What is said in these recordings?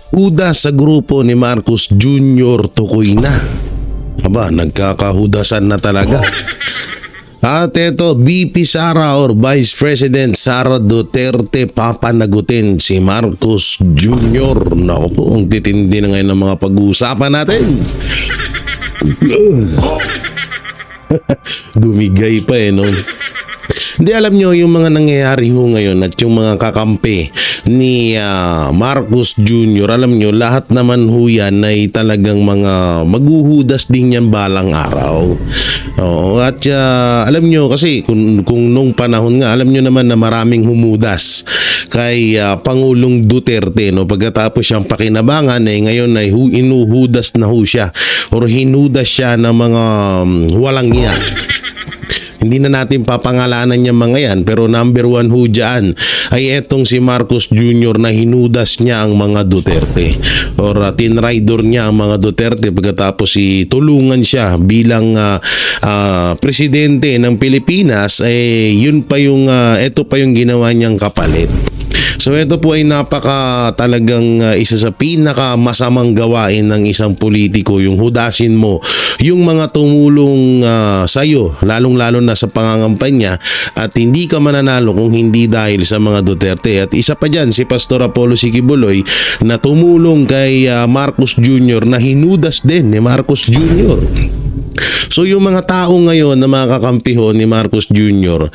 Hudas sa grupo ni Marcos Jr. tukoy na. Aba, nagkakahudasan na talaga. At eto, VP Sara or Vice President Sara Duterte papanagutin si Marcos Jr. Naku po, ang titindi na ngayon ng mga pag-uusapan natin. Dumigay pa no? Hindi, alam nyo yung mga nangyayari ho ngayon at yung mga kakampi ni Marcos Jr. Alam nyo, lahat naman ho yan ay talagang mga maghuhudas din yan balang araw. Oo, at alam nyo kasi kung nung panahon nga, alam nyo naman na maraming humudas kay Pangulong Duterte, no? Pagkatapos siyang pakinabangan ngayon ay inuhudas na ho siya or hinudas siya ng mga walang iya. Hindi na natin papangalanan yung mga yan, pero number one ho dyan ay etong si Marcos Jr. na hinudas niya ang mga Duterte or tinrider niya ang mga Duterte pagkatapos tulungan siya bilang presidente ng Pilipinas. Yun pa yung ito pa yung ginawa niyang kapalit. So ito po ay napaka talagang isa sa pinaka masamang gawain ng isang politiko, yung hudasin mo yung mga tumulong sa'yo, lalong-lalo na sa pangangampanya, at hindi ka mananalo kung hindi dahil sa mga Duterte. At isa pa dyan, si Pastor Apollo Sikibuloy na tumulong kay Marcos Jr. na hinudas din ni Marcos Jr. So yung mga tao ngayon na mga kakampiho ni Marcos Jr.,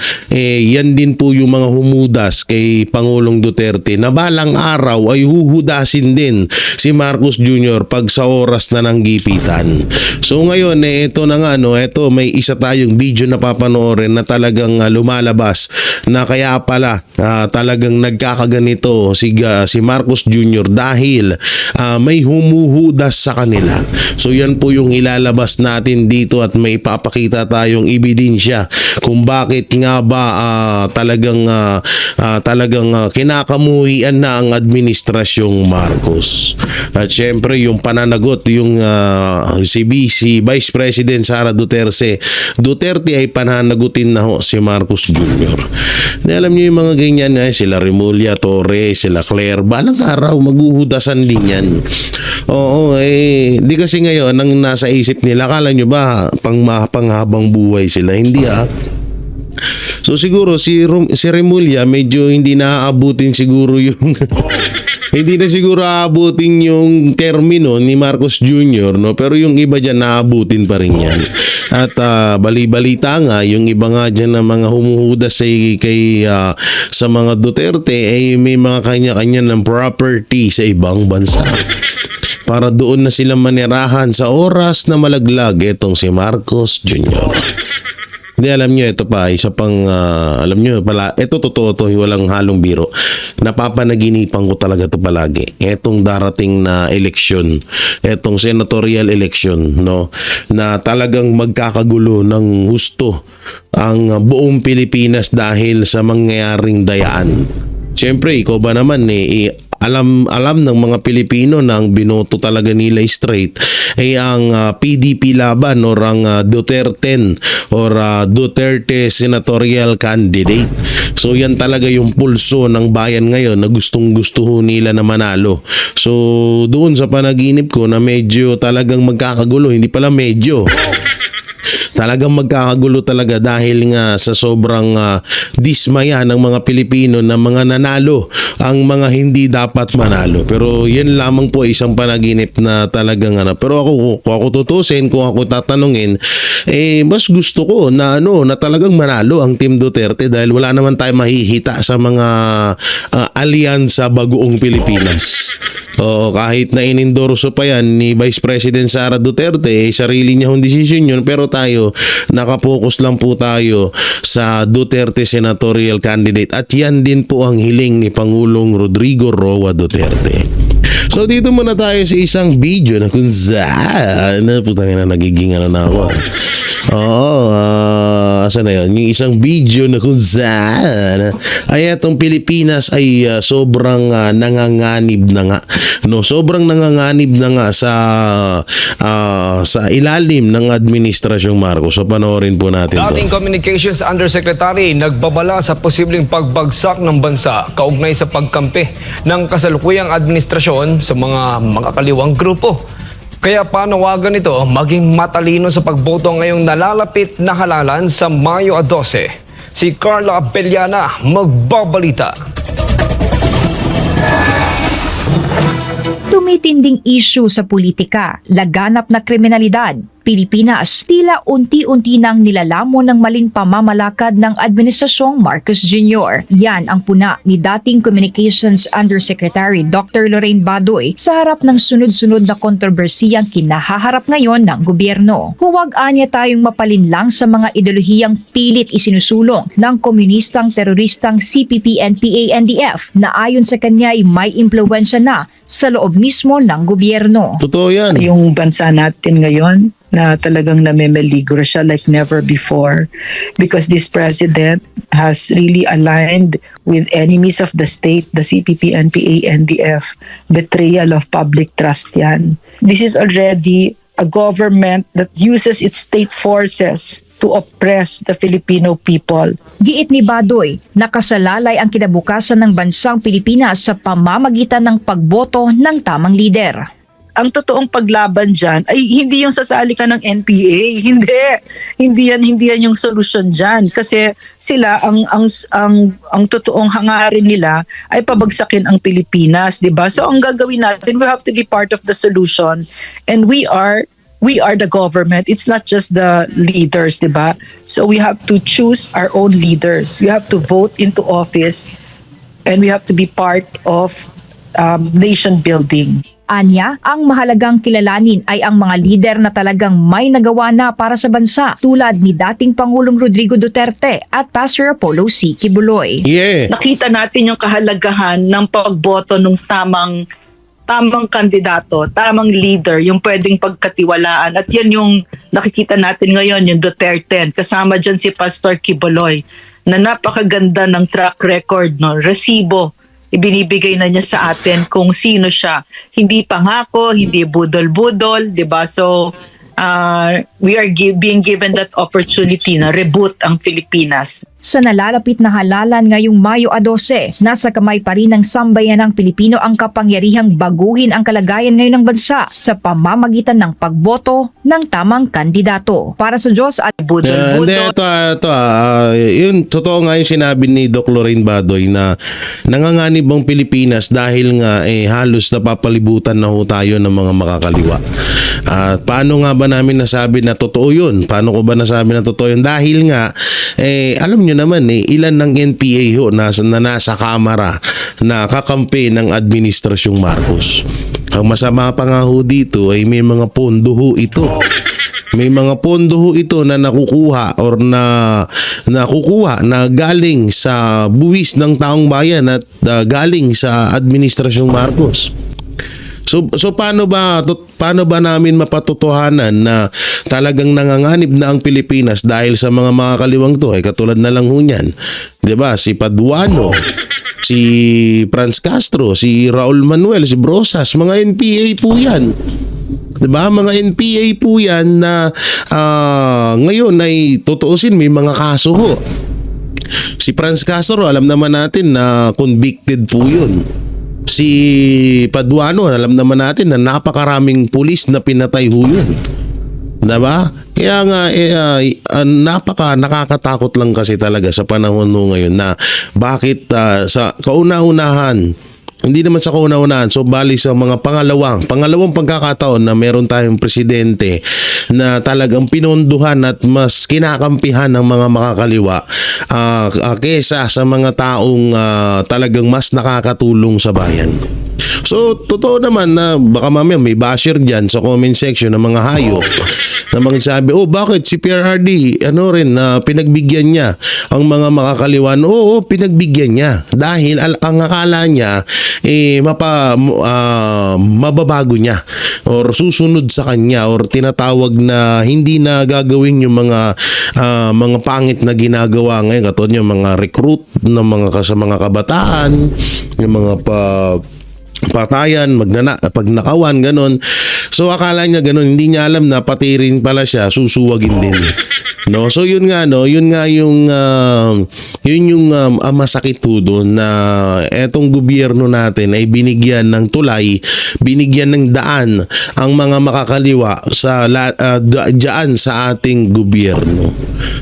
yan din po yung mga humudas kay Pangulong Duterte na balang araw ay huhudasin din si Marcos Jr. pag sa oras na ng gipitan. So ngayon, ito na nga, ito may isa tayong video na papanoorin na talagang lumalabas na kaya pala talagang nagkakaganito si Marcos Jr. dahil may humuhudas sa kanila. So yan po yung ilalabas natin dito at may ipapakita tayong ebidensya kung bakit nga ba talagang kinakamuhian na ang administrasyong Marcos. At syempre yung pananagot yung si Vice President Sara Duterte ay pananagutin na ho si Marcos Jr. Alam niyo yung mga ganyan sila Remulla, Torres, sila Claire, balang araw maghuhudasan din yan. Oo, di kasi ngayon ang nasa isip nila, akala nyo ba panghabang buhay sila? Hindi So siguro si Remulla medyo hindi naaabutin siguro yung hindi na siguro aabutin yung termino ni Marcos Jr. no, pero yung iba diyan naabutin pa rin yan. At bali-balita nga yung iba nga diyan na mga humuhudas sa mga Duterte ay may mga kanya-kanya ng property sa ibang bansa. Para doon na sila manirahan sa oras na malaglag itong si Marcos Jr. Hindi, alam nyo, ito pa, isa pang, alam nyo, ito totoo to, walang halong biro. Napapanaginipan ko talaga to palagi. Itong darating na eleksyon, itong senatorial election, no, na talagang magkakagulo ng husto ang buong Pilipinas dahil sa mangyayaring dayaan. Siyempre, ikaw ba naman alam ng mga Pilipino na ang binoto talaga nila straight ay ang PDP laban or ang Duterte or Duterte senatorial candidate. So yan talaga yung pulso ng bayan ngayon na gustong-gusto nila na manalo. So doon sa panaginip ko na medyo talagang magkakagulo, hindi pala medyo. Talagang magkakagulo talaga dahil nga sa sobrang dismaya ng mga Pilipino na mga nanalo ang mga hindi dapat manalo. Pero yan lamang po isang panaginip na talagang Pero kung ako tutusin, kung ako tatanungin, mas gusto ko na na talagang manalo ang Team Duterte dahil wala naman tayo mahihita sa mga alyansa bagoong Pilipinas. Kahit na inendorso pa yan ni Vice President Sara Duterte, sarili niya yung desisyon yun, pero tayo, nakapokus lang po tayo sa Duterte senatorial candidate at yan din po ang hiling ni Pangulong Rodrigo Roa Duterte. So dito muna tayo sa isang video na kung saan putangin na nagiging na ako. Oo, asan na yun? Yung isang video na kung saan ay itong Pilipinas ay sobrang nanganganib na nga. No, sobrang nanganganib na nga sa ilalim ng administrasyong Marcos. So panoorin po natin to. Dating Communications Undersecretary nagbabala sa posibleng pagbagsak ng bansa kaugnay sa pagkampi ng kasalukuyang administrasyon sa mga makakaliwang grupo. Kaya panawagan ito maging matalino sa pagboto ngayong nalalapit na halalan sa Mayo 12. Si Carla Abellana magbabalita. Tumitinding issue sa politika, laganap na kriminalidad. Pilipinas, tila unti-unti nang nilalamon ng maling pamamalakad ng Administrasyong Marcos Jr. Yan ang puna ni dating Communications Undersecretary Dr. Lorraine Badoy sa harap ng sunod-sunod na kontrobersiyang kinahaharap ngayon ng gobyerno. Huwag anya tayong mapalinlang sa mga ideolohiyang pilit isinusulong ng komunistang teroristang CPP-NPA-NDF na ayon sa kanya ay may impluwensya na sa loob mismo ng gobyerno. Totoo yan. Yung bansa natin ngayon na talagang namemeligro siya like never before because this president has really aligned with enemies of the state, the CPP, NPA, NDF. Betrayal of public trust yan. This is already a government that uses its state forces to oppress the Filipino people. Giit ni Badoy, nakasalalay ang kinabukasan ng bansang Pilipinas sa pamamagitan ng pagboto ng tamang lider. Ang totoong paglaban dyan ay hindi yung sasali ka ng NPA. Hindi yan yung solusyon dyan. Kasi sila, ang totoong hangarin nila ay pabagsakin ang Pilipinas, di ba? So ang gagawin natin, we have to be part of the solution. And we are the government. It's not just the leaders, di ba? So we have to choose our own leaders. We have to vote into office and we have to be part of nation building. Anya, ang mahalagang kilalanin ay ang mga lider na talagang may nagawa na para sa bansa tulad ni dating Pangulong Rodrigo Duterte at Pastor Apollo C. Kibuloy. Yeah. Nakita natin yung kahalagahan ng pagboto ng tamang kandidato, tamang leader, yung pwedeng pagkatiwalaan. At yan yung nakikita natin ngayon, yung Duterte. Kasama dyan si Pastor Kibuloy na napakaganda ng track record, no? Resibo. Ibinibigay na niya sa atin kung sino siya. Hindi pangako, hindi budol-budol, di ba? So, we are being given that opportunity na reboot ang Pilipinas. Sa nalalapit na halalan ngayong Mayo 12, nasa kamay pa rin ng sambayanang Pilipino ang kapangyarihang baguhin ang kalagayan ngayon ng bansa sa pamamagitan ng pagboto ng tamang kandidato. Para sa Diyos at Budol-budol. Yun, totoo nga yung sinabi ni Doc Lorraine Badoy na nanganganib ang Pilipinas dahil nga halos napapalibutan na ho tayo ng mga makakaliwa. At paano nga ba namin nasabi na totoo yun? Paano ko ba nasabi na totoo yun? Dahil nga, alam nyo naman ilan ng NPA ho na nasa kamara na kakampi ng administrasyong Marcos. Ang masama pa nga ho dito ay may mga pondo ho ito. May mga pondo ho ito na nakukuha or nakukuha na galing sa buwis ng taong bayan at galing sa administrasyong Marcos. So paano ba namin mapatutuhanan na talagang nanganganib na ang Pilipinas dahil sa mga makakaliwang to? Katulad na lang ho niyan. 'Di ba? Si Paduano, si Franz Castro, si Raul Manuel, si Brosas, mga NPA po 'yan. 'Di ba? Mga NPA po 'yan na ngayon ay tutuusin may mga kaso ho. Si Franz Castro, alam naman natin na convicted po 'yun. Si Paduano, alam naman natin na napakaraming pulis na pinatay ho yun. Diba? Kaya nga, nakakatakot lang kasi talaga sa panahon mo ngayon na bakit sa kauna-unahan, hindi naman sa kauna-unahan, so bali sa mga pangalawang pagkakataon na meron tayong presidente na talagang pinonduhan at mas kinakampihan ng mga makakaliwa kesa sa mga taong talagang mas nakakatulong sa bayan. So, totoo naman na baka mamaya may basher dyan sa comment section ng mga hayop na mga sabi, bakit si PRRD, pinagbigyan niya ang mga makakaliwan? Oo, pinagbigyan niya. Dahil ang akala niya, mababago niya. or susunod sa kanya or tinatawag na hindi na gagawin yung mga pangit na ginagawa ngayon, katulad yung mga recruit ng sa mga kabataan, yung mga patayan, pagnakawan, ganon. So akala niya ganon, hindi niya alam na pati rin pala siya susuwagin din. No, so yun nga yung masakit po doon na etong gobyerno natin ay binigyan ng tulay, binigyan ng daan ang mga makakaliwa sa diyan sa ating gobyerno.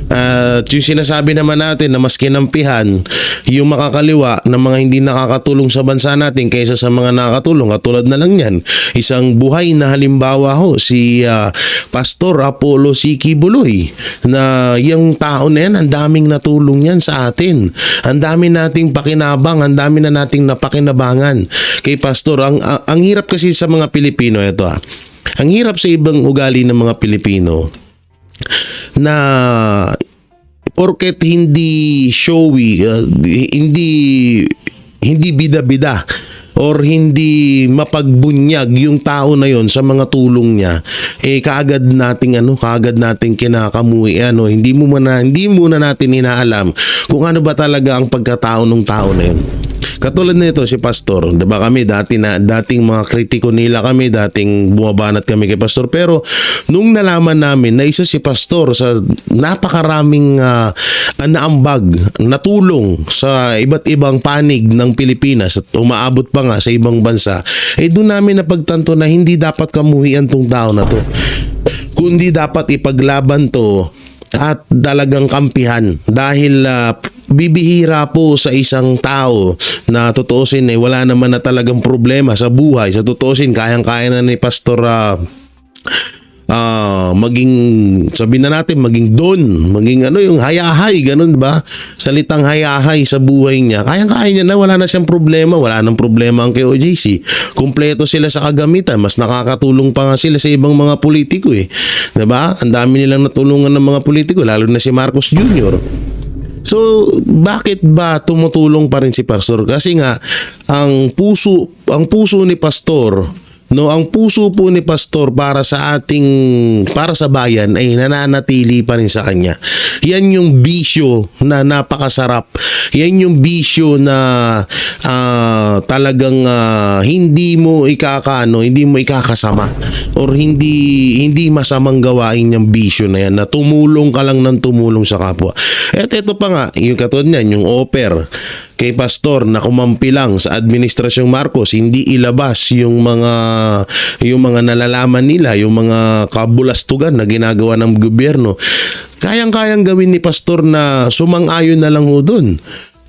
At yung sinasabi naman natin na mas kinampihan yung makakaliwa ng mga hindi nakakatulong sa bansa natin kaysa sa mga nakakatulong, katulad na lang yan, isang buhay na halimbawa ho si Pastor Apollo Siki Buloy, na yung tao na yan, ang daming natulong yan sa atin. Ang dami nating pakinabang, ang dami na nating napakinabangan kay Pastor. Ang hirap kasi sa mga Pilipino, ito ang hirap sa ibang ugali ng mga Pilipino na porket hindi showy, hindi bida-bida or hindi mapagbunyag yung tao na yon sa mga tulong niya, kaagad nating kinakamuhi, hindi muna natin inaalam kung ano ba talaga ang pagkatao ng tao na yon. Katulad nito si Pastor, 'di ba, kami dating mga kritiko nila kami, dating bumabanat kami kay Pastor, pero nung nalaman namin na isa si Pastor sa napakaraming naambag, natulong sa iba't ibang panig ng Pilipinas at umaabot pa nga sa ibang bansa, doon namin napagtanto na hindi dapat kamuhian tong tao na to, kundi dapat ipaglaban to at talagang kampihan, dahil bibihira po sa isang tao na tutuusin wala naman na talagang problema sa buhay. Sa tutuusin, kayang-kaya na ni Pastor maging, sabihin na natin, maging don, maging yung hayahay, ganun ba? Salitang hayahay sa buhay niya. Kayang-kaya niya na, wala na siyang problema, wala nang problema ang KOJC. Kumpleto sila sa kagamitan, mas nakakatulong pa nga sila sa ibang mga politiko Diba? Ang dami nilang natulungan ng mga politiko, lalo na si Marcos Jr. So, bakit ba tumutulong pa rin si Pastor? Kasi nga, ang puso ni Pastor, ang puso po ni Pastor para sa bayan ay nananatili pa rin sa kanya. Yan yung bisyo na napakasarap. Yan yung bisyo na talagang hindi mo ikakasama or hindi masamang gawain yung bisyo na yan, na tumulong ka lang ng tumulong sa kapwa. At ito pa nga, yung katulad niyan, yung offer kay Pastor na kumampi lang sa Administrasyong Marcos, hindi ilabas yung mga nalalaman nila, yung mga kabulastugan na ginagawa ng gobyerno. Kayang-kayang gawin ni Pastor na sumang-ayon na lang doon.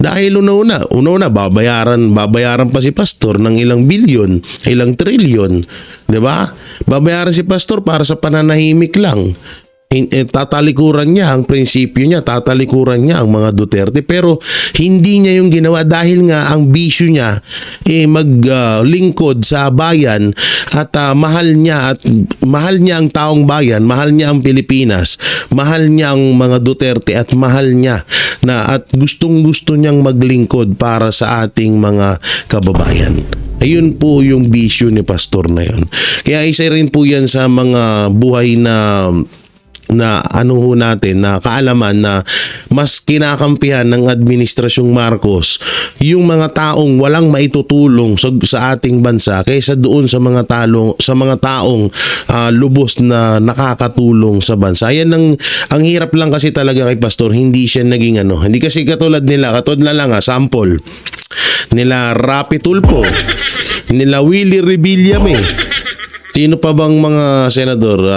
Dahil una babayaran pa si Pastor ng ilang bilyon, ilang trilyon, 'di ba? Babayaran si Pastor para sa pananahimik lang. Tatalikuran niya ang prinsipyo niya, tatalikuran niya ang mga Duterte, pero hindi niya yung ginawa dahil nga ang bisyo niya maglingkod sa bayan at mahal niya ang taong bayan, mahal niya ang Pilipinas, mahal niya ang mga Duterte at mahal niya at gustong-gusto niyang maglingkod para sa ating mga kababayan. Ayun po yung bisyo ni Pastor na yun. Kaya isa rin po yan sa mga buhay na natin, na kaalaman na mas kinakampihan ng Administrasyong Marcos yung mga taong walang maitutulong sa ating bansa kaysa doon sa mga taong lubos na nakakatulong sa bansa. Yan ang hirap lang kasi talaga kay Pastor, hindi siya naging hindi kasi katulad na lang sample nila Rapi Tulfo, nila Willie Rebillame. Sino pa bang mga senador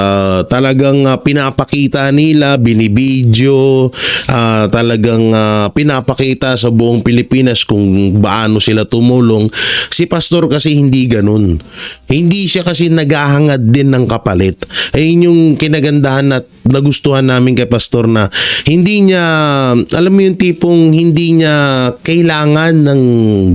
talagang pinapakita nila, binibidyo, talagang pinapakita sa buong Pilipinas kung paano sila tumulong. Si Pastor kasi hindi ganun. Hindi siya kasi naghahangad din ng kapalit. Ayun yung kinagandahan at nagustuhan namin kay Pastor, na hindi niya, alam mo yung tipong hindi niya kailangan ng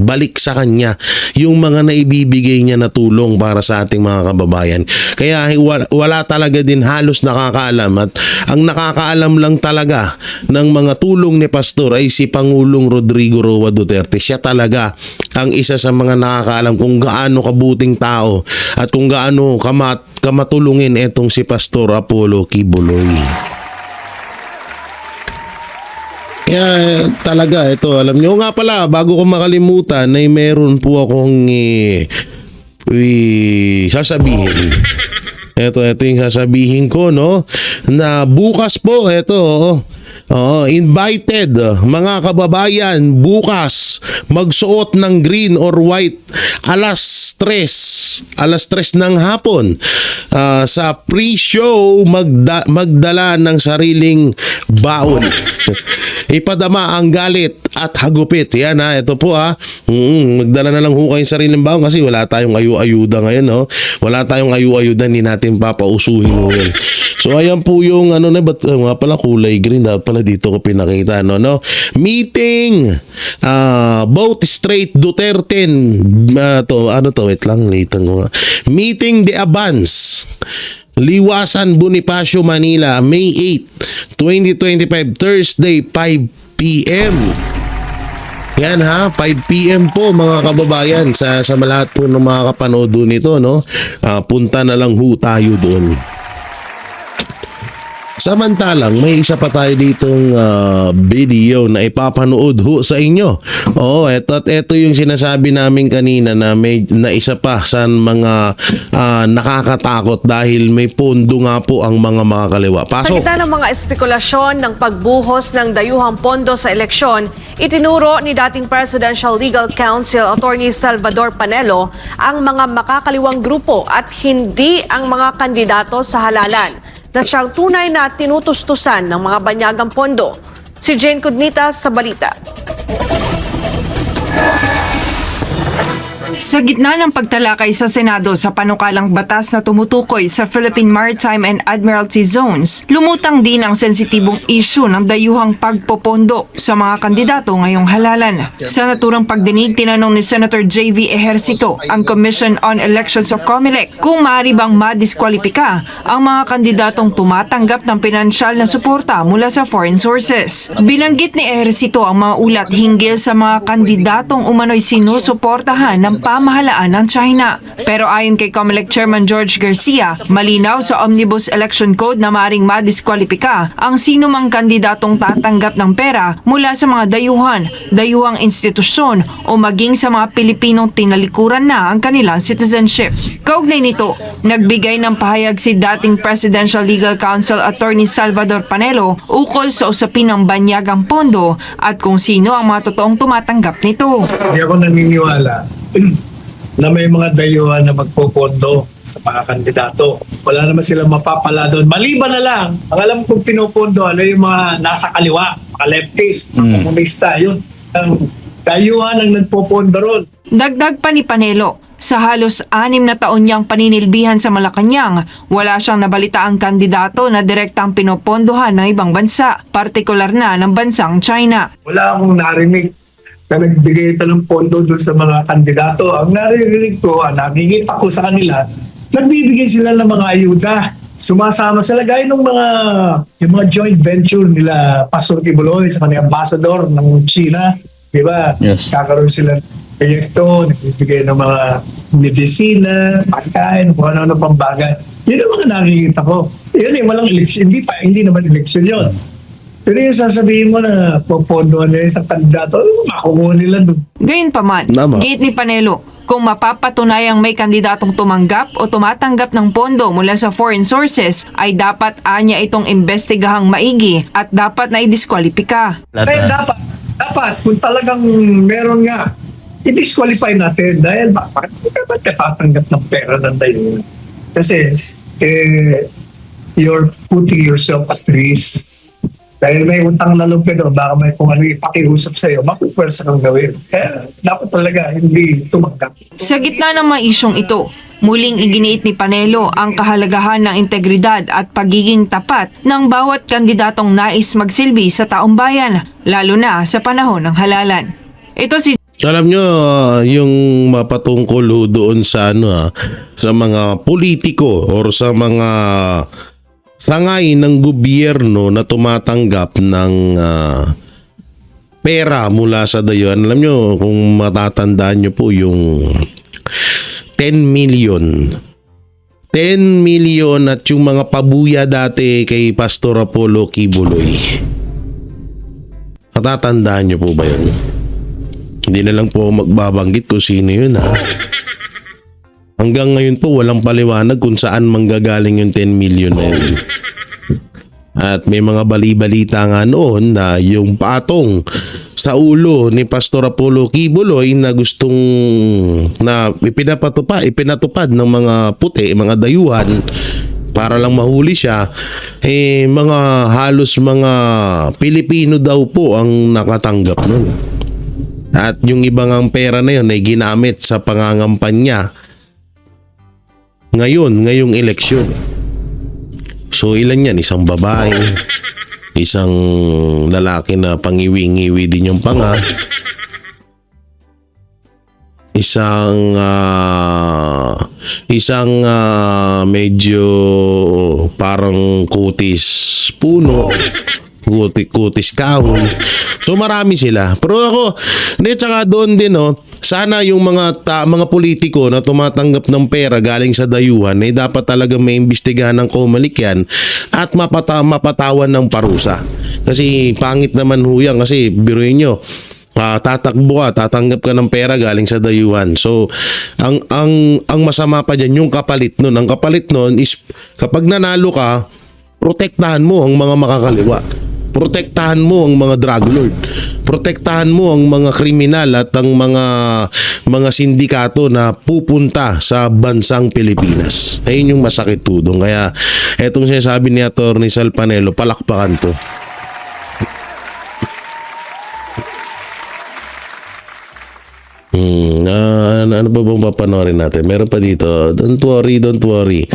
balik sa kanya yung mga naibibigay niya na tulong para sa ating mga kababayan. Kaya wala talaga din halos nakakaalam, at ang nakakaalam lang talaga na ng mga tulong ni Pastor ay si Pangulong Rodrigo Roa Duterte. Siya talaga ang isa sa mga nakakaalam kung gaano kabuting tao at kung gaano kamatulungin etong si Pastor Apollo Kibuloy. Kaya talaga ito, alam nyo nga pala, bago ko makalimutan ay meron po akong sasabihin. Ito yung sasabihin ko, no? Na bukas po, invited mga kababayan, bukas magsuot ng green or white alas 3 ng hapon sa pre-show magdala ng sariling baon. Ipadama ang galit at hagupit. Yan ito po magdala na lang ho kayong sariling baon kasi wala tayong ayu-ayuda ngayon, no? Wala tayong ayu-ayuda, hindi natin papausuhin mo yun. So ayan po yung ba't nga pala kulay green, dapat pala dito ko pinakita, no? Meeting both straight Duterte wait lang, late ko. Meeting the Abans, Liwasan, Bonifacio, Manila, May 8, 2025, Thursday, 5 p.m. Yan 5 p.m. po mga kababayan sa lahat po ng mga kapanood nito, no? Punta na lang ho tayo doon. Samantalang may isa pa tayo ditong video na ipapanood ho sa inyo. Ito yung sinasabi namin kanina na isa pa sa mga nakakatakot dahil may pondo nga po ang mga makakaliwa. Sa Pasok! gitna ng mga espekulasyon ng pagbuhos ng dayuhang pondo sa eleksyon, itinuro ni dating Presidential Legal Counsel Attorney Salvador Panelo ang mga makakaliwang grupo at hindi ang mga kandidato sa halalan na siyang tunay na tinutustusan ng mga banyagang pondo. Si Jane Cudnita sa balita. Sa gitna ng pagtalakay sa Senado sa panukalang batas na tumutukoy sa Philippine Maritime and Admiralty Zones, lumutang din ang sensitibong issue ng dayuhang pagpopondo sa mga kandidato ngayong halalan. Sa naturang pagdinig, tinanong ni Senator J.V. Ejercito ang Commission on Elections of COMELEC kung maaari bang madiskwalipika ang mga kandidatong tumatanggap ng pinansyal na suporta mula sa foreign sources. Binanggit ni Ejercito ang mga ulat hinggil sa mga kandidatong umano'y sinusuportahan ng pamahalaan ng China. Pero ayon kay COMELEC Chairman George Garcia, malinaw sa Omnibus Election Code na maaring madiskwalipika ang sino mang kandidatong tatanggap ng pera mula sa mga dayuhang institusyon o maging sa mga Pilipinong tinalikuran na ang kanilang citizenship. Kaugnay nito, nagbigay ng pahayag si dating Presidential Legal Counsel Attorney Salvador Panelo ukol sa usapin ng banyagang pondo at kung sino ang mga totoong tumatanggap nito. Hindi ako naniniwala na may mga dayuhan na magpopondo sa mga kandidato. Wala naman silang mapapala doon. Maliban na lang, ang alam kong pinopondo, yung mga nasa kaliwa, mga leftist, mga komunista, yun. Ang dayuhan ang nagpopondo ron. Dagdag pa ni Panelo, sa halos 6 na taon niyang paninilbihan sa Malacanang, wala siyang nabalitaang kandidato na direktang pinopondohan ng ibang bansa, partikular na ng bansang China. Wala akong narinig na nagbigay ito ng pondo doon sa mga kandidato. Ang narinig ko, nakikita ko sa kanila, nagbibigay sila ng mga ayuda. Sumasama sila gaya ng yung mga joint venture nila Pastor Kibuloy sa kanyang ambassador ng China. Diba? Yes. Kakaroon sila ng proyekto, nagbibigay ng mga medisina, pagkain, kung ano pang bagay. Yun ang mga nakikita ko. Yun walang eleksyon. Hindi naman eleksyon yun. Pero yung sasabihin mo na popondohan na isang kandidato, makukuha nila doon. Gayunpaman, gate ni Panelo, kung mapapatunayang may kandidatong tumanggap o tumatanggap ng pondo mula sa foreign sources, ay dapat anya itong imbestigahang maigi at dapat na idiskwalipika. Kaya dapat, kung talagang meron nga, i-disqualify natin dahil bakit ka tatanggap ng pera ng dayuhan? Kasi, you're putting yourself at risk. Dahil may utang na loob ka doon, baka may kung ano ipakiusap sa'yo, makupwersa kang gawin. Kaya dapat talaga hindi tumanggap. Sa gitna ng mga isyong ito, muling iginiit ni Panelo ang kahalagahan ng integridad at pagiging tapat ng bawat kandidatong nais magsilbi sa taong bayan, lalo na sa panahon ng halalan. Ito si Alam nyo, yung mapatungkol doon sa sa mga politiko or sa mga sangay ng gobyerno na tumatanggap ng pera mula sa dayuhan. Alam nyo, kung matatandaan nyo po yung 10 million. 10 million at yung mga pabuya dati kay Pastor Apollo Kibuloy. Matatandaan nyo po ba yun? Hindi na lang po magbabanggit kung sino yun, ha. Hanggang ngayon po walang paliwanag kung saan manggagaling yung 10 million na yun. At may mga bali-balita nga noon na yung patong sa ulo ni Pastor Apollo Kibuloy na gustong na ipinatupad ng mga puti, mga dayuhan para lang mahuli siya, mga halos mga Pilipino daw po ang nakatanggap nun. At yung ibang ang pera na yun ay ginamit sa pangangampanya ngayong eleksyon. So ilan yan? Isang babae, isang lalaki na pangiwi-ngiwi din yung panga, isang medyo parang kutis puno, kutis kahon. So marami sila. Pero ako, tsaka doon din, sana yung mga politiko na tumatanggap ng pera galing sa dayuhan dapat talaga may imbestigahan ng COMELEC yan at mapatawan ng parusa. Kasi pangit naman ho yan, kasi biruin nyo, tatanggap ka ng pera galing sa dayuhan. So ang masama pa dyan yung kapalit nun. Ang kapalit nun is kapag nanalo ka, protektahan mo ang mga makakaliwa. Protektahan mo ang mga drug lord. Protektahan mo ang mga kriminal at ang mga sindikato na pupunta sa bansang Pilipinas. Ayun yung masakit tudong. Kaya etong sinasabi ni Atty. Sal Panelo, palakpakan to. Ano ba bang papanorin natin? Meron pa dito. Don't worry.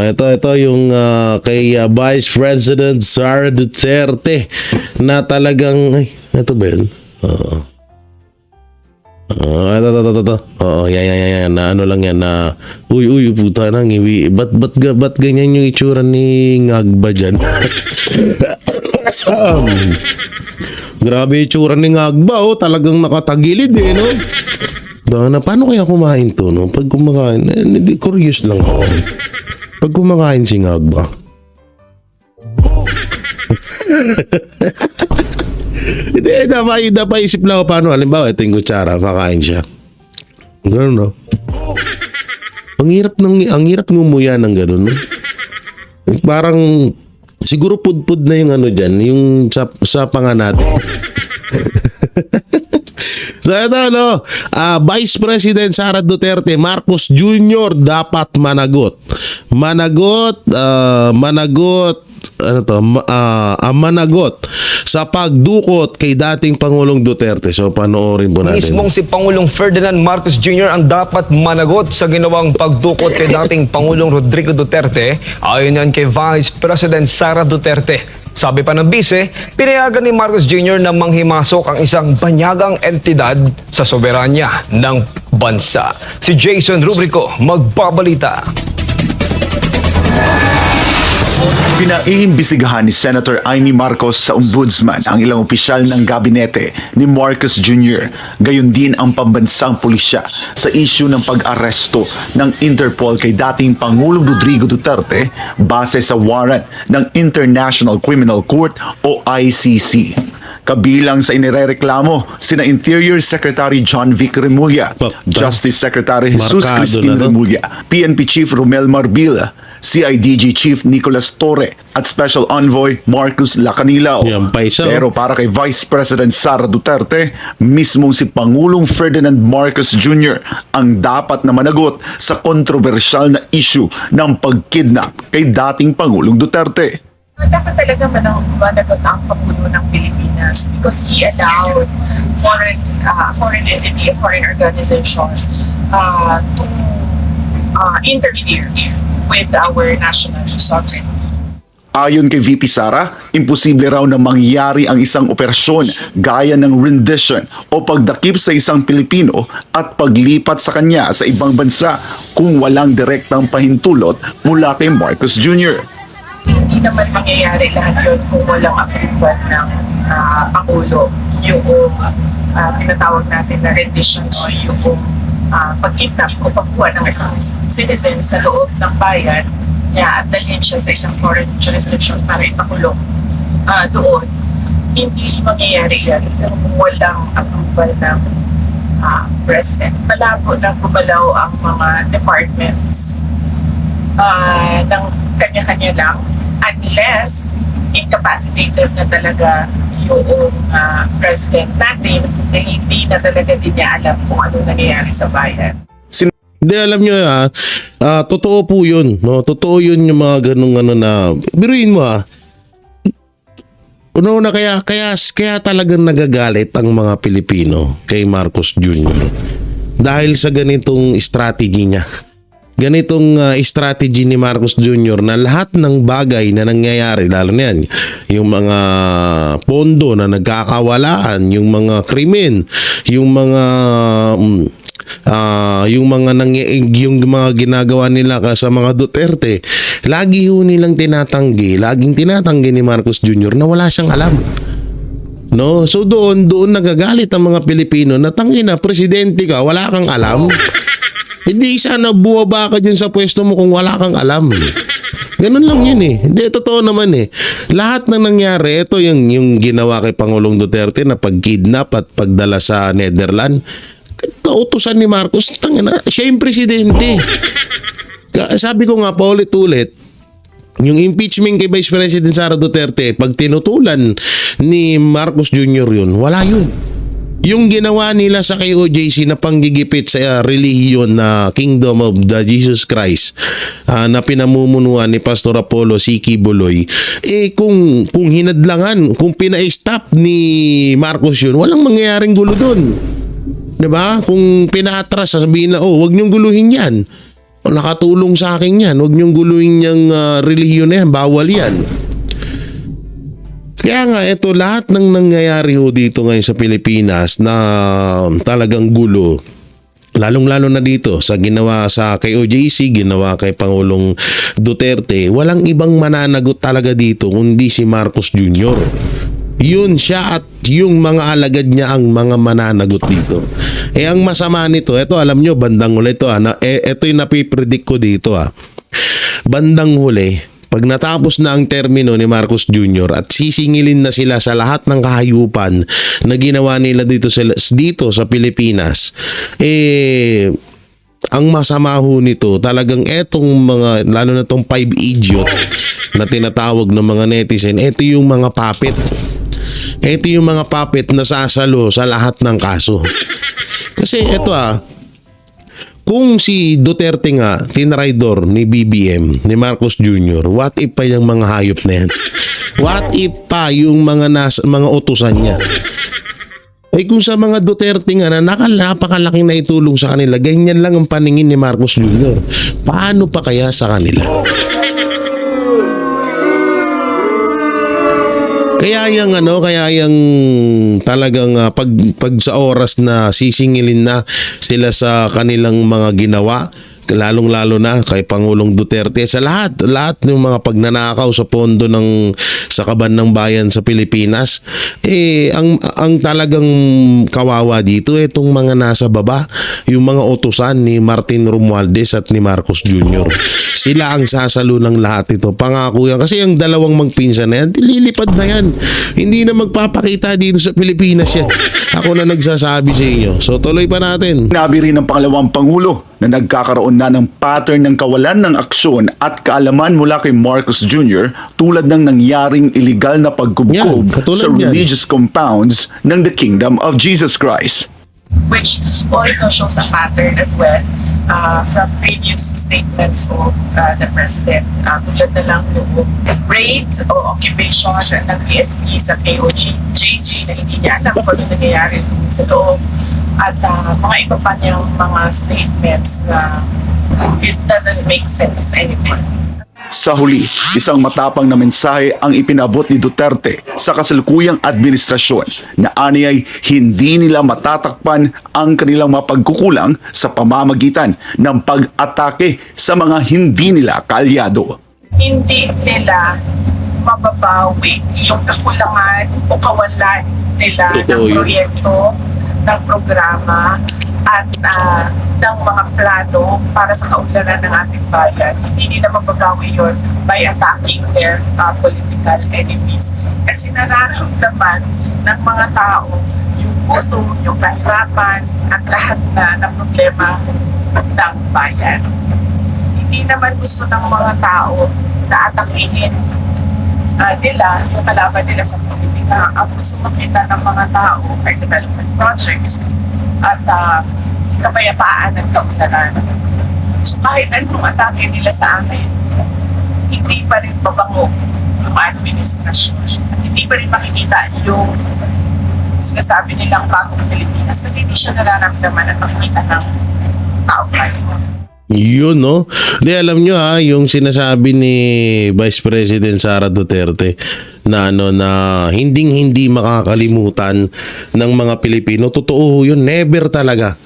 Ito yung kay Vice President Sara Duterte na talagang ito ba yun? Yan na ano lang yan na uy puta nang iwi. Ba't ganyan yung itsura ni Ngagba dyan? Grabe yung itsura ni Ngagba, talagang nakatagilid no? Paano kaya kumain to, no? Pag kumakain, curious lang ako. Pag kumakain si Ngagba. Hindi, napaisip lang ako paano. Halimbawa, ito yung kutsara, kakain siya. Gano'n, no? Ang hirap ngumuya ng gano'n, no? Parang, siguro pudpud na yung dyan, yung sa panga natin. So ito Vice President Sara Duterte Marcos Jr. dapat managot sa pagdukot kay dating Pangulong Duterte. So panoorin po natin. Mismong si Pangulong Ferdinand Marcos Jr. ang dapat managot sa ginawang pagdukot kay dating Pangulong Rodrigo Duterte, ayon yan kay Vice President Sara Duterte. Sabi pa ng bise, pinayagan ni Marcos Jr. na manghimasok ang isang banyagang entidad sa soberanya ng bansa. Si Jason Rubrico magbabalita. Pinaiimbestigahan ni Senator Amy Marcos sa ombudsman ang ilang opisyal ng gabinete ni Marcos Jr. Gayon din ang pambansang pulisya sa isyu ng pag-aresto ng Interpol kay dating Pangulong Rodrigo Duterte base sa warrant ng International Criminal Court o ICC. Kabilang sa inirereklamo sina Interior Secretary John Vic Remulla, Justice Secretary Jesus Crispin Remulla, PNP Chief Romel Marbilla, CIDG Chief Nicolas Torre at Special Envoy Marcus Lacanilao. Pero para kay Vice President Sara Duterte, mismong si Pangulong Ferdinand Marcos Jr. ang dapat na managot sa kontrobersyal na issue ng pagkidnap kay dating Pangulong Duterte. Dapat talaga managot ang Pangulo ng Pilipinas because he allowed foreign entity, a foreign organization to interfere with our national sovereignty. Ayon kay VP Sara, imposible raw na mangyari ang isang operasyon gaya ng rendition o pagdakip sa isang Pilipino at paglipat sa kanya sa ibang bansa kung walang direktang pahintulot mula kay Marcos Jr. Hindi naman mangyayari lahat yun kung walang approval ng Pangulo. Yung tinatawag natin na rendition o yung pag-kidnap o pagkuha ng isang citizen sa loob ng bayan at dalhin siya sa isang foreign jurisdiction para ipakulong doon. Hindi mangyayari yan kung walang approval ng President. Malabo na gumalaw ang mga departments ng kanya-kanya lang unless incapacitated na talaga yung President natin na hindi na talaga din niya alam kung ano nangyayari sa bayan. Hindi, alam nyo totoo po yun. No? Totoo yun yung mga ganung na, biruin mo una kaya talagang nagagalit ang mga Pilipino kay Marcos Jr. Dahil sa ganitong strategy niya. Ganitong strategy ni Marcos Jr. na lahat ng bagay na nangyayari, lalo na yan, yung mga pondo na nagkakawalaan, yung mga krimen, yung mga yung mga ginagawa nila sa mga Duterte, lagi ho nilang laging tinatanggi ni Marcos Jr. na wala siyang alam. No? So doon nagagalit ang mga Pilipino na tangina, presidente ka, wala kang alam. Hindi sana buwaba ka dyan sa pwesto mo kung wala kang alam. Ganun lang yun Hindi, totoo naman Lahat ng nangyari, ito yung ginawa kay Pangulong Duterte na pagkidnap at pagdala sa Netherlands. Kautusan ni Marcos, tangina, siya yung presidente. Sabi ko nga paulit-ulit, yung impeachment kay Vice President Sara Duterte, pag tinutulan ni Marcos Jr. yun, wala yun. Yung ginawa nila sa KOJC na panggigipit sa relihiyon na Kingdom of the Jesus Christ na pinamumunuan ni Pastor Apollo Siki Buloy, kung hinadlangan, kung pina-stop ni Marcos yun, walang mangyayaring gulo doon. Diba? Kung pinaatras, sabihin na, wag niyong guluhin yan. Nakatulong sa akin yan. Wag niyong guluhin yung relihiyon na yan. Bawal yan. Kaya nga, ito lahat ng nangyayari dito ngayon sa Pilipinas na talagang gulo. Lalong-lalo na dito sa ginawa sa kay OJC, ginawa kay Pangulong Duterte, walang ibang mananagot talaga dito kundi si Marcos Jr. Yun siya at yung mga alagad niya ang mga mananagot dito. Ang masama nito, ito alam nyo, bandang huli ito. Ito yung napipredict ko dito. Bandang huli, pag natapos na ang termino ni Marcos Jr. at sisingilin na sila sa lahat ng kahayupan na ginawa nila dito sa Pilipinas, ang masama ho nito, talagang etong mga, lalo na tong 5 idiot na tinatawag ng mga netizen, ito yung mga puppet. Ito yung mga puppet na sasalo sa lahat ng kaso. Kasi ito kung si Duterte nga tinraidor ni BBM, ni Marcos Jr., what if pa yung mga hayop na yan? What if pa yung mga utusan niya? Kung sa mga Duterte nga na napakalaking naitulong sa kanila, ganyan lang ang paningin ni Marcos Jr. Paano pa kaya sa kanila? Kaya yung talagang pag sa oras na sisingilin na sila sa kanilang mga ginawa, lalong-lalo na kay Pangulong Duterte, sa lahat ng mga pagnanakaw sa pondo sa kaban ng bayan sa Pilipinas, ang talagang kawawa dito itong mga nasa baba, yung mga utusan ni Martin Romualdez at ni Marcos Jr. Sila ang sasalo ng lahat ito. Pangako yan. Kasi ang dalawang magpinsan na yan, lilipad na yan. Hindi na magpapakita dito sa Pilipinas yan. Ako na nagsasabi sa inyo. So tuloy pa natin. Sinabi rin ng pangalawang Pangulo na nagkakaroon na ng pattern ng kawalan ng aksyon at kaalaman mula kay Marcos Jr. tulad ng nangyaring iligal na pagkubkob sa religious compounds ng the Kingdom of Jesus Christ. Which also shows a pattern as well from previous statements of the President. Tulad na lang yung raid o occupation ng PNP sa KOJC na hindi niya alam kung ano nangyayari sa loob. At mga iba pa niyang mga statements na it doesn't make sense anymore. Sa huli, isang matapang na mensahe ang ipinabot ni Duterte sa kasalukuyang administrasyon na aniyay hindi nila matatakpan ang kanilang mapagkukulang sa pamamagitan ng pag-atake sa mga hindi nila kaalyado. Hindi nila mababawi yung kakulangan o kawalan nila Totoo ng yun. proyekto, ng programa, at ng mga plano para sa kaunlaran ng ating bayan. Hindi nila mababawi yun by attacking their political enemies. Kasi nararamdaman ng mga tao yung gutom, yung kahirapan, at lahat na problema ng bayan. Hindi naman gusto ng mga tao na atakihin nila yung kalaban nila sa politika. Ang gusto makita ng mga tao ay development projects at kapayapaan at kaunlaran. So kahit anong atake nila sa amin, hindi pa rin babango yung administrasyon at hindi pa rin makikita yung sinasabi nilang bagong Pilipinas kasi hindi siya nararamdaman at makikita ng tao tayo. Yun, no? Di, alam nyo yung sinasabi ni Vice President Sara Duterte na hindi makakalimutan ng mga Pilipino. Totoo yun, never talaga.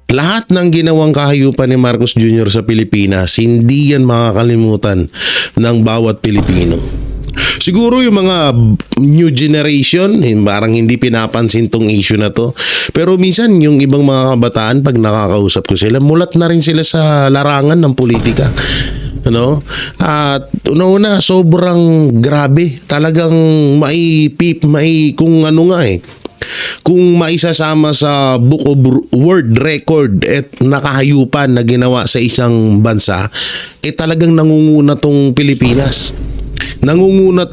Lahat ng ginawang kahayupan ni Marcos Jr. sa Pilipinas, hindi yan makakalimutan ng bawat Pilipino. Siguro yung mga new generation, parang hindi pinapansin tong issue na to. Pero minsan yung ibang mga kabataan, pag nakakausap ko sila, mulat na rin sila sa larangan ng politika. Ano? At una-una, sobrang grabe. Talagang kung ano nga kung maisasama sa Book of World Record at nakahayupan na ginawa sa isang bansa, talagang nangunguna tong Pilipinas. Nangunguna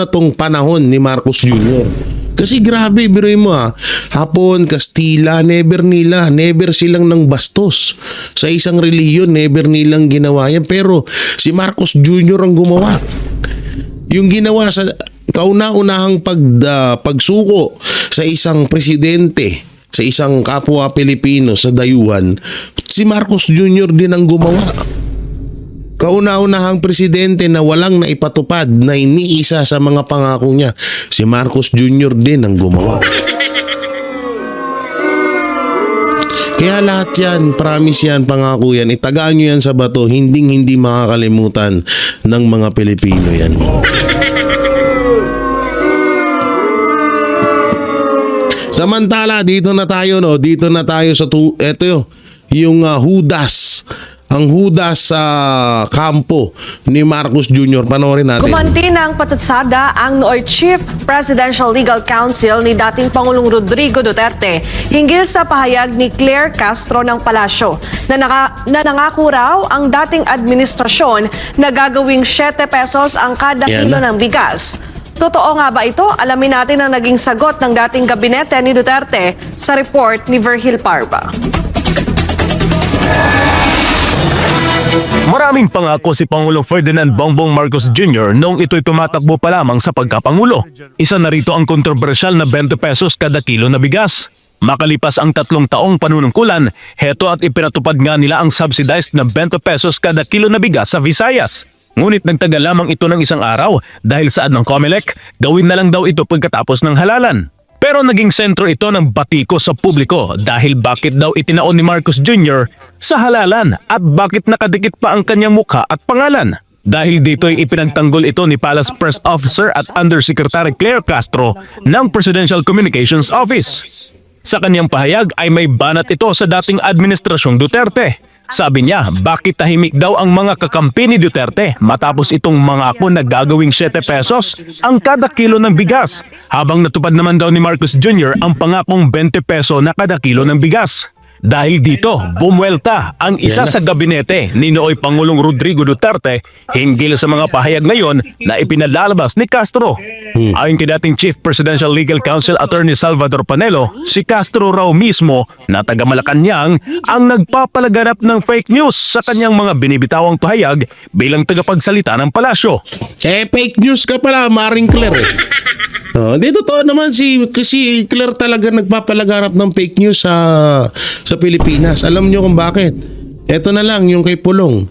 tong panahon ni Marcos Jr. Kasi grabe, biruin mo Hapon, Kastila, never silang nang bastos. Sa isang relihiyon, never nilang ginawa yan. Pero si Marcos Jr. ang gumawa. Yung ginawa sa kauna-unahang pagsuko sa isang presidente, sa isang kapwa Pilipino sa dayuhan, si Marcos Jr. din ang gumawa. Kauna-unahang presidente na walang naipatupad na iniisa sa mga pangako niya, si Marcos Jr. din ang gumawa. Kaya lahat yan, promise yan, pangako yan, itagaan nyo yan sa bato, hindi makakalimutan ng mga Pilipino yan. Samantala, dito na tayo sa yung Judas. Ang Judas sa kampo ni Marcos Jr. Panoorin natin. Gumanti ng patutsada ang nooy Chief Presidential Legal Counsel ni dating Pangulong Rodrigo Duterte hinggil sa pahayag ni Claire Castro ng Palasyo na nangako raw ang dating administrasyon na gagawing 7 pesos ang kada Yan kilo na. ng bigas. Totoo nga ba ito? Alamin natin ang naging sagot ng dating gabinete ni Duterte sa report ni Virgil Parva. Maraming pangako si Pangulong Ferdinand Bongbong Marcos Jr. noong ito'y tumatakbo pa lamang sa pagkapangulo. Isa na rito ang kontrobersyal na 20 pesos kada kilo na bigas. Makalipas ang 3 taong panunungkulan, heto at ipinatupad nga nila ang subsidized na 20 pesos kada kilo na bigas sa Visayas. Ngunit nagtagal lamang ito ng isang araw dahil saad ng COMELEC, gawin na lang daw ito pagkatapos ng halalan. Pero naging sentro ito ng batiko sa publiko dahil bakit daw itinaon ni Marcos Jr. sa halalan at bakit nakadikit pa ang kanyang mukha at pangalan. Dahil dito'y ipinagtanggol ito ni Palace Press Officer at Undersecretary Claire Castro ng Presidential Communications Office. Sa kanyang pahayag ay may banat ito sa dating administrasyong Duterte. Sabi niya, bakit tahimik daw ang mga kakampi ni Duterte matapos itong mangako na gagawing 7 pesos ang kada kilo ng bigas, habang natupad naman daw ni Marcos Jr. ang pangakong 20 peso na kada kilo ng bigas. Dahil dito, bumuelta ang isa sa gabinete ni nooy Pangulong Rodrigo Duterte hinggil sa mga pahayag ngayon na ipinalalabas ni Castro. Ayon kay dating Chief Presidential Legal Counsel Attorney Salvador Panelo, si Castro raw mismo na taga Malacanang ang nagpapalaganap ng fake news sa kanyang mga binibitawang pahayag bilang tagapagsalita ng palasyo. Fake news ka pala, Maring Claire Di totoo naman si Claire talaga nagpapalaganap ng fake news sa Pilipinas. Alam nyo kung bakit? Ito na lang yung kay Pulong.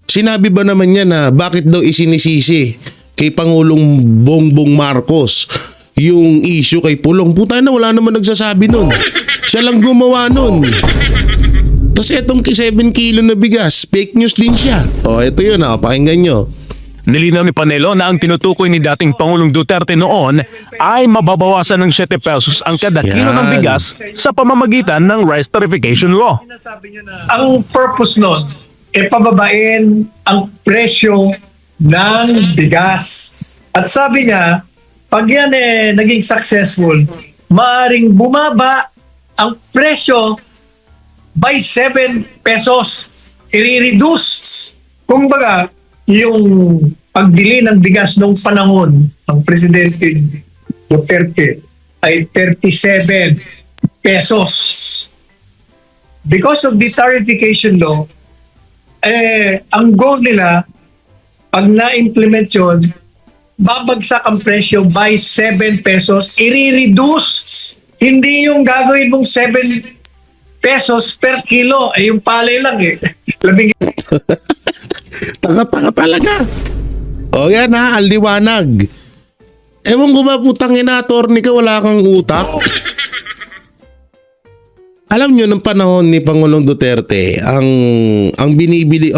Sinabi ba naman niya na bakit daw isinisisi kay Pangulong Bongbong Marcos yung issue kay Pulong? Puta na, wala naman nagsasabi nun. Siya lang gumawa nun. Tapos etong 7 kilo na bigas, fake news din siya. O, ito yun, pakinggan nyo. Nilinaw ni Panelo na ang tinutukoy ni dating Pangulong Duterte noon ay mababawasan ng 7 pesos ang kada kilo ng bigas sa pamamagitan ng rice tarification law. Ang purpose nun, pababain ang presyo ng bigas. At sabi niya, pag yan naging successful, maaring bumaba ang presyo by 7 pesos. I-reduce. Kumbaga, yung pagbili ng bigas nung panahon ng Presidente Duterte ay 37 pesos. Because of the tarification law, ang goal nila, pag na-implement yun, babagsak ang presyo by 7 pesos. I-reduce. Hindi yung gagawin mong 7 pesos per kilo. Yung palay lang Labing Tanga-tanga talaga. O yan ha, aldiwanag. Ewan ko ba, putang ina, attorney ka, wala kang utak. Alam nyo, ng panahon ni Pangulong Duterte, ang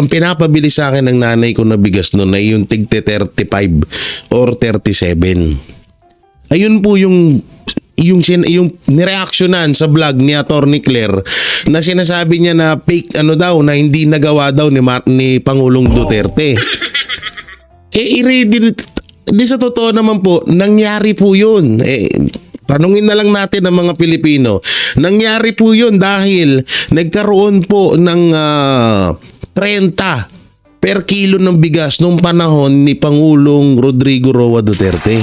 pinapabili sa akin ng nanay ko na bigas noon ay yung tigte 35 or 37. Ayun po yung nireaksyonan sa vlog ni Attorney Claire na sinasabi niya na fake daw, na hindi nagawa daw ni Pangulong Duterte. Di sa totoo naman po, nangyari po yun. Tanungin na lang natin ang mga Pilipino. Nangyari po yun dahil nagkaroon po ng 30 per kilo ng bigas nung panahon ni Pangulong Rodrigo Roa Duterte.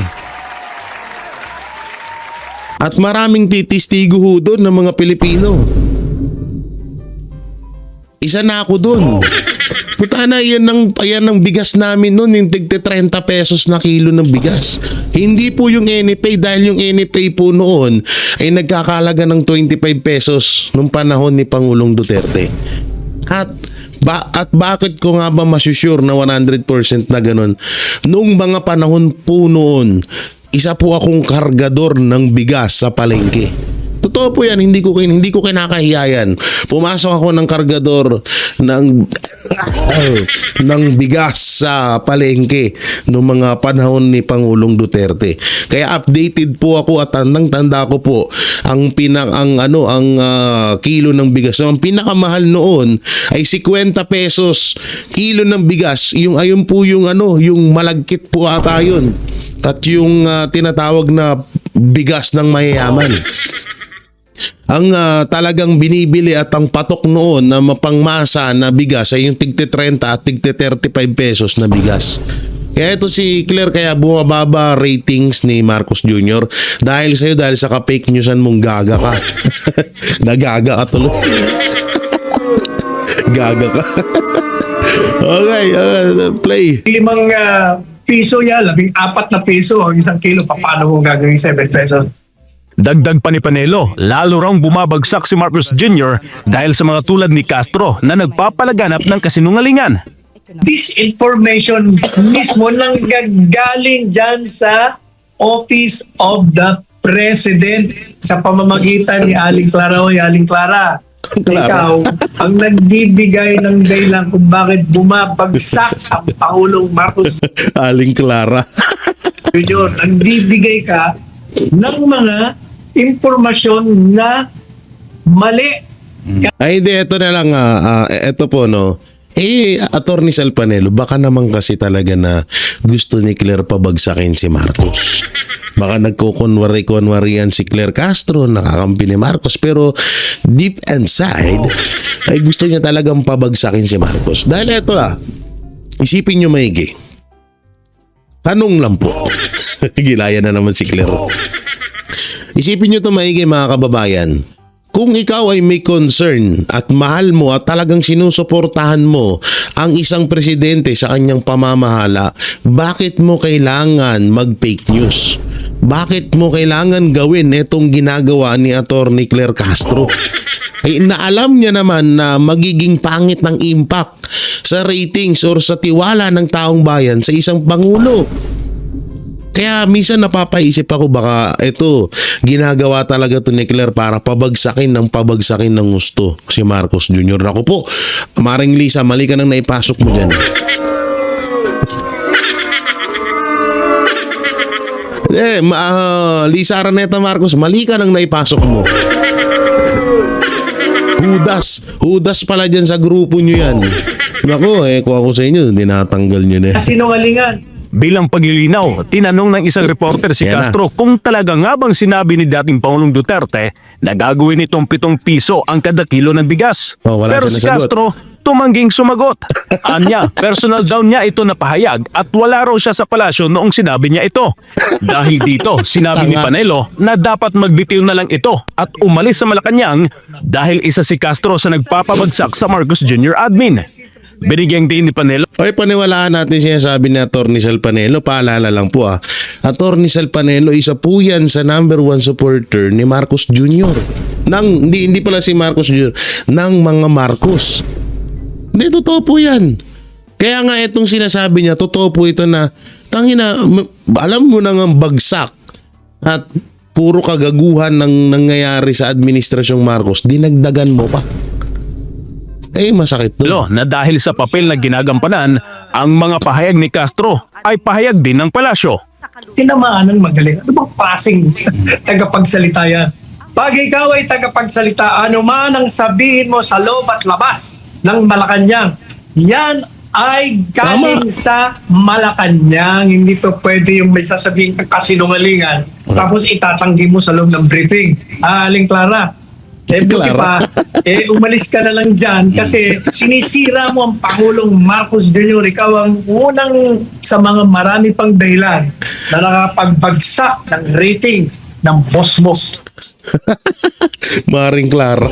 At maraming titistigo ho doon ng mga Pilipino. Isa na ako doon. Puta na, yan ang bigas namin noon, yung tigte 30 pesos na kilo ng bigas. Hindi po yung NFA, dahil yung NFA po noon ay nagkakalaga ng 25 pesos nung panahon ni Pangulong Duterte. At bakit ko nga ba masusure na 100% na ganun? Noong mga panahon po noon, isa po akong kargador ng bigas sa palengke. Totoo po yan, hindi ko kinakahiya yan. Pumasok ako ng kargador ng bigas sa palengke noong mga panahon ni Pangulong Duterte. Kaya updated po ako at tandang-tanda ko po ang kilo ng bigas. So, ang pinakamahal noon ay 50 pesos kilo ng bigas. Ayun po yung malagkit po ata yun. At yung tinatawag na bigas ng mayayaman. Ang talagang binibili at ang patok noon na mapangmasa na bigas ay yung tigte 30 at tigte 35 pesos na bigas. Kaya ito si Claire, kaya bumababa ratings ni Marcos Jr. dahil sa ka-fake newsan mong gaga ka. Nagaga ka tuloy. Gaga ka. Okay, play. 5 piso yan, 14 na piso ang 1 kilo. Paano mo gagawin 7 pesos? Dagdag pa ni Panelo, lalo raw bumabagsak si Marcos Jr. dahil sa mga tulad ni Castro na nagpapalaganap ng kasinungalingan. This information mismo nanggagaling dyan sa Office of the President sa pamamagitan ni Aling Clara. Aling Clara, ikaw ang nagbibigay ng dahilan kung bakit bumabagsak ang Pangulong Marcos Aling Clara. Jr. Nagbibigay ka ng mga impormasyon na mali. Ay, hindi, ito na lang, ito po, no. Attorney Sal Panelo, baka naman kasi talaga na gusto ni Claire pabagsakin si Marcos. Baka nagkukunwari-kunwarian si Claire Castro, nakakampi ni Marcos, pero deep inside, ay gusto niya talagang pabagsakin si Marcos. Dahil ito isipin niyo maigi. Tanong lang po. Gilaya na naman si Claire. Isipin nyo ito maigi, mga kababayan. Kung ikaw ay may concern at mahal mo at talagang sinusuportahan mo ang isang presidente sa kanyang pamamahala, bakit mo kailangan mag-fake news? Bakit mo kailangan gawin itong ginagawa ni Attorney Claire Castro? Naalam niya naman na magiging pangit ng impact sa ratings or sa tiwala ng taong bayan sa isang pangulo. Kaya minsan napapaisip ako baka ito, ginagawa talaga to ni Claire para pabagsakin ng gusto si Marcos Jr. Ako po, Maring Lisa, mali ka nang naipasok mo dyan. Lisa Araneta Marcos, mali ka nang naipasok mo. Hudas pala dyan sa grupo nyo yan. Naku, kung ako sa inyo, dinatanggal nyo na. Sinungalingan. Bilang paglilinaw, tinanong ng isang reporter si Yan na. Castro kung talaga nga bang sinabi ni dating Pangulong Duterte na gagawin itong 7 piso ang kada kilo ng bigas. Oh, wala Pero siya si nasagot. Castro tumangging sumagot. Anya, personal daw niya ito na pahayag at wala raw siya sa palasyo noong sinabi niya ito. Dahil dito, sinabi ni Tanga. Panelo na dapat magbitiw na lang ito at umalis sa Malacanang dahil isa si Castro sa nagpapabagsak sa Marcos Jr. admin. Binigyang din ni Panelo Okay, paniwalaan natin siya sabi ni Atty. Sal Panelo. Paalala lang po Atty. Sal Panelo, isa po yan sa number 1 supporter ni Marcos Jr. Hindi pala si Marcos Jr. ng mga Marcos. Hindi, totoo po yan. Kaya nga itong sinasabi niya, totoo po ito na, tangina, alam mo na nga bagsak at puro kagaguhan ng nangyayari sa administrasyong Marcos, dinagdagan mo pa. Masakit to. na dahil sa papel na ginagampanan, ang mga pahayag ni Castro ay pahayag din ng palasyo. Tinamaan ng magaling. Ano bang klaseng tagapagsalita yan? Pag ikaw ay tagapagsalita, ano man ang sabihin mo sa loob at labas ng Malacanang, yan ay galing sa Malacanang. Hindi to pwede yung may sasabihin kang kasinungalingan tapos itatanggi mo sa loob ng briefing. Aling Clara, buti pa, umalis ka na lang dyan kasi sinisira mo ang Pangulong Marcos Jr. Ikaw ang unang sa mga marami pang dahilan na nakapagbagsak ng rating ng boss mo. Maring Clara.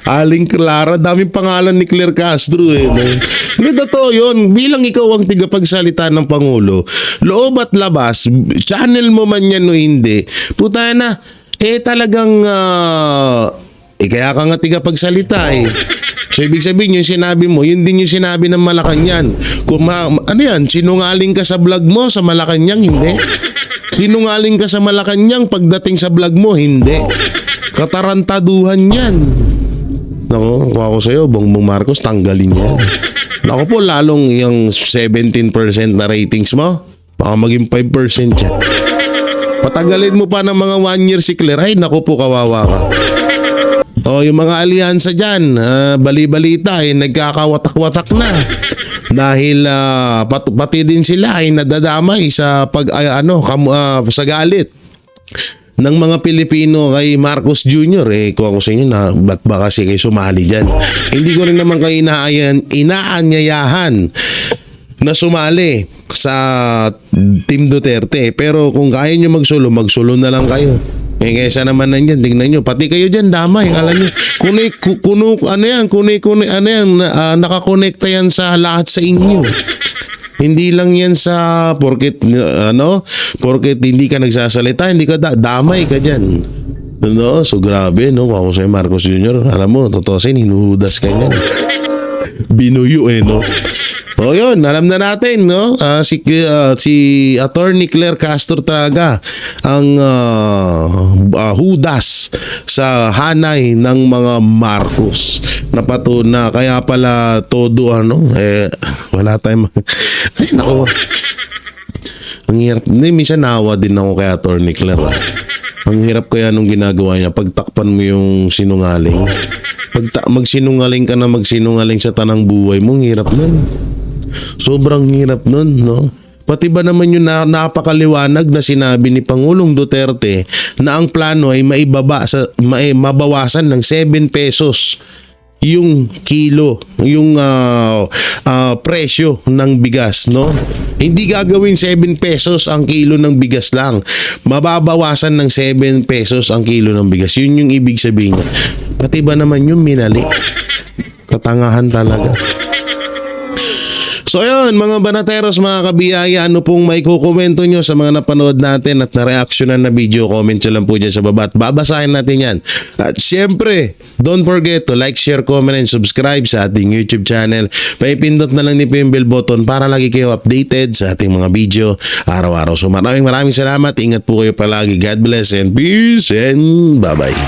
Aling Clara, daming pangalan ni Claire Castro Hindi totoo yun. Bilang ikaw ang tigapagsalita ng Pangulo, loob at labas, channel mo man yan o hindi, puta na, talagang kaya ka nga tigapagsalita So ibig sabihin yung sinabi mo, yun din yung sinabi ng Malacanang. Kung ano yan, sinungaling ka sa vlog mo sa Malacanang, hindi. Sinungaling ka sa Malacanang pagdating sa vlog mo, hindi. Katarantaduhan yan. Naku, kung ako sa'yo, Bongbong Marcos, tanggalin yan. Naku po, lalong yung 17% na ratings mo, baka maging 5% yan. Patagalin mo pa ng mga 1 year si Claire, ay naku po, kawawa ka. Yung mga alyansa dyan, bali-balita, nagkakawatak-watak na. Dahil pati din sila ay nadadamay sa sa galit ng mga Pilipino kay Marcos Jr. Kung ako sa inyo, ba't ba kasi kayo sumali dyan? Hindi ko rin naman kayo inaanyayahan na sumali sa Team Duterte. Pero kung kaya nyo magsulo na lang kayo. Kaysa naman nandiyan, tingnan nyo, pati kayo dyan, damay, alam nyo, nakakonekta yan sa lahat sa inyo. Hindi lang yan sa porket hindi ka nagsasalita, hindi ka damay ka dyan. So grabe, kung ako sa'yo Marcos Jr., alam mo, totoo sa'yo, hinuhudas ka yan. Binuyo yun, alam na natin, si Attorney Claire Castro talaga ang hudas sa hanay ng mga Marcos. Na kaya pala todo wala tayong naku. Ang hirap, minsan nawa din ako kay Attorney Claire. Ang hirap kaya nung ginagawa niya, pagtakpan mo yung sinungaling. Magsinungaling ka na magsinungaling sa tanang buhay mo, ang hirap nun. Sobrang hirap nun, Pati ba naman yung napakaliwanag na sinabi ni Pangulong Duterte na ang plano ay mabawasan ng 7 pesos yung kilo, yung presyo ng bigas, Hindi gagawin 7 pesos ang kilo ng bigas lang. Mababawasan ng 7 pesos ang kilo ng bigas. Yun yung ibig sabihin niya. Pati ba naman yung minali? Katangahan talaga. So yun, mga banateros, mga kabiyaya, ano pong may kukomento nyo sa mga napanood natin at na-reactionan na video? Comment nyo lang po dyan sa baba at babasahin natin yan. At syempre, don't forget to like, share, comment, and subscribe sa ating YouTube channel. Paipindot na lang din po yung bell button para lagi kayo updated sa ating mga video araw-araw. So maraming salamat. Ingat po kayo palagi. God bless and peace and bye-bye.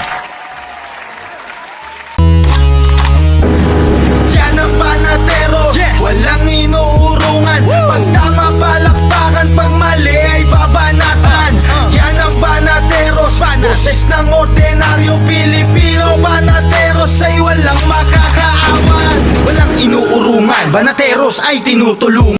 Yan ang Banateros, walang inuurungan. Pag tama palakpakan, pag mali ay babanatan. Yan ang Banateros, boses ng ordinaryong Pilipino. Banateros ay walang makakaawan. Walang inuurungan, Banateros ay tinutulungan.